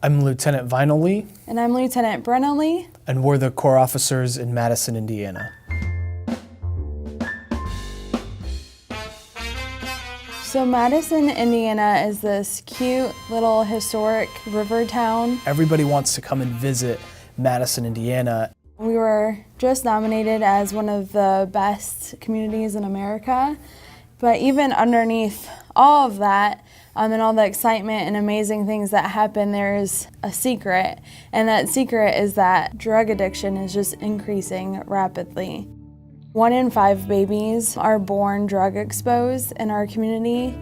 I'm Lieutenant Vinal Lee. And I'm Lieutenant Brenna Lee. And we're the Corps officers in Madison, Indiana. So Madison, Indiana is this cute little historic river town. Everybody wants to come and visit Madison, Indiana. We were just nominated as one of the best communities in America, but even underneath all of that and all the excitement and amazing things that happen, there's a secret, and that secret is that drug addiction is just increasing rapidly. 1 in 5 babies are born drug exposed in our community.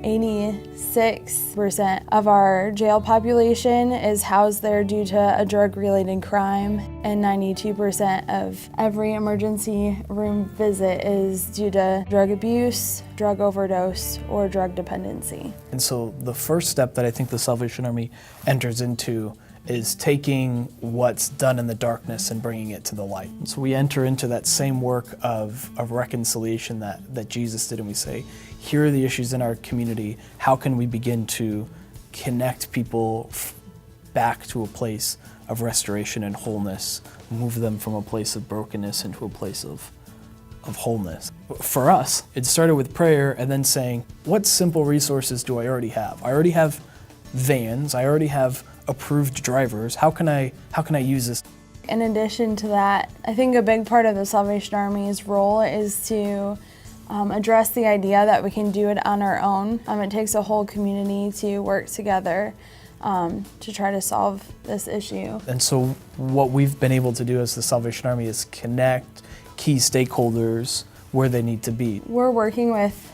86% of our jail population is housed there due to a drug-related crime, and 92% of every emergency room visit is due to drug abuse, drug overdose, or drug dependency. And so the first step that I think the Salvation Army enters into is taking what's done in the darkness and bringing it to the light. And so we enter into that same work of reconciliation that Jesus did, and we say, here are the issues in our community. How can we begin to connect people back to a place of restoration and wholeness, move them from a place of brokenness into a place of wholeness? For us, it started with prayer and then saying, what simple resources do I already have? I already have vans, I already have approved drivers. How can I use this? In addition to that, I think a big part of the Salvation Army's role is to address the idea that we can do it on our own. It takes a whole community to work together to try to solve this issue. And so what we've been able to do as the Salvation Army is connect key stakeholders where they need to be. We're working with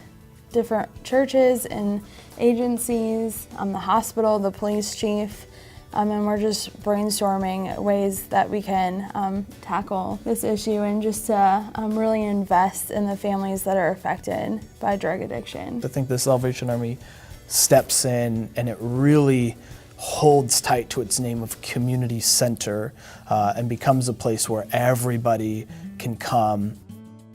different churches and agencies, the hospital, the police chief, and we're just brainstorming ways that we can tackle this issue and just to really invest in the families that are affected by drug addiction. I think the Salvation Army steps in and it really holds tight to its name of community center and becomes a place where everybody can come.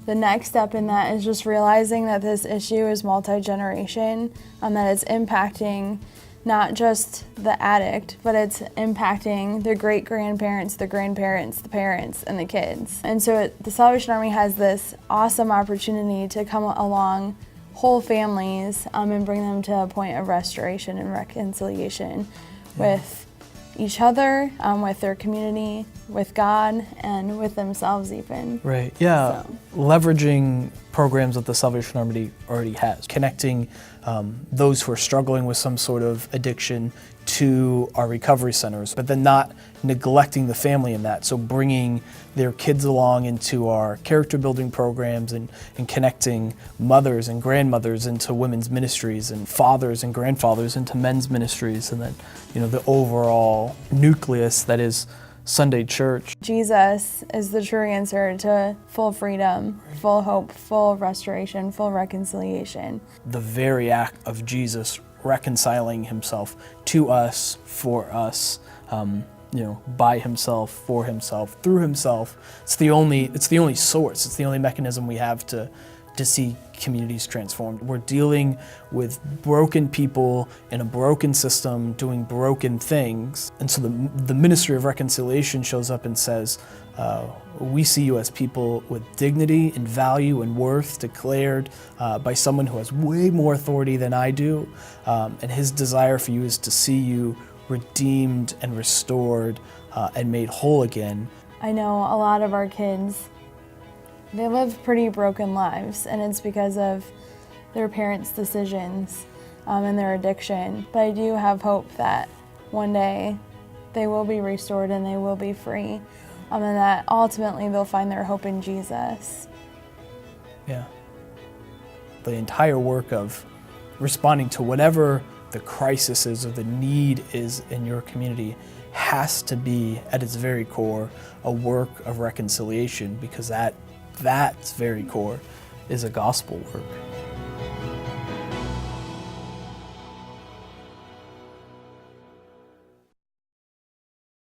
The next step in that is just realizing that this issue is multi-generation, that it's impacting not just the addict, but it's impacting the great-grandparents, the grandparents, the parents, and the kids. And so the Salvation Army has this awesome opportunity to come along whole families and bring them to a point of restoration and reconciliation with each other, with their community, with God, and with themselves even. Right, yeah. So. Leveraging programs that the Salvation Army already has. Connecting those who are struggling with some sort of addiction to our recovery centers, but then not neglecting the family in that. So bringing their kids along into our character building programs and connecting mothers and grandmothers into women's ministries and fathers and grandfathers into men's ministries, and then the overall nucleus that is Sunday church. Jesus is the true answer to full freedom, full hope, full restoration, full reconciliation. The very act of Jesus reconciling himself to us, for us, by himself, for himself, through himself. It's the only source. It's the only mechanism we have to see communities transformed. We're dealing with broken people in a broken system doing broken things. And so the ministry of reconciliation shows up and says, we see you as people with dignity and value and worth declared by someone who has way more authority than I do. And his desire for you is to see you redeemed and restored and made whole again. I know a lot of our kids, they live pretty broken lives, and it's because of their parents' decisions and their addiction. But I do have hope that one day they will be restored and they will be free, and that ultimately they'll find their hope in Jesus. Yeah. The entire work of responding to whatever the crisis is or the need is in your community has to be, at its very core, a work of reconciliation, because that very core is a gospel work.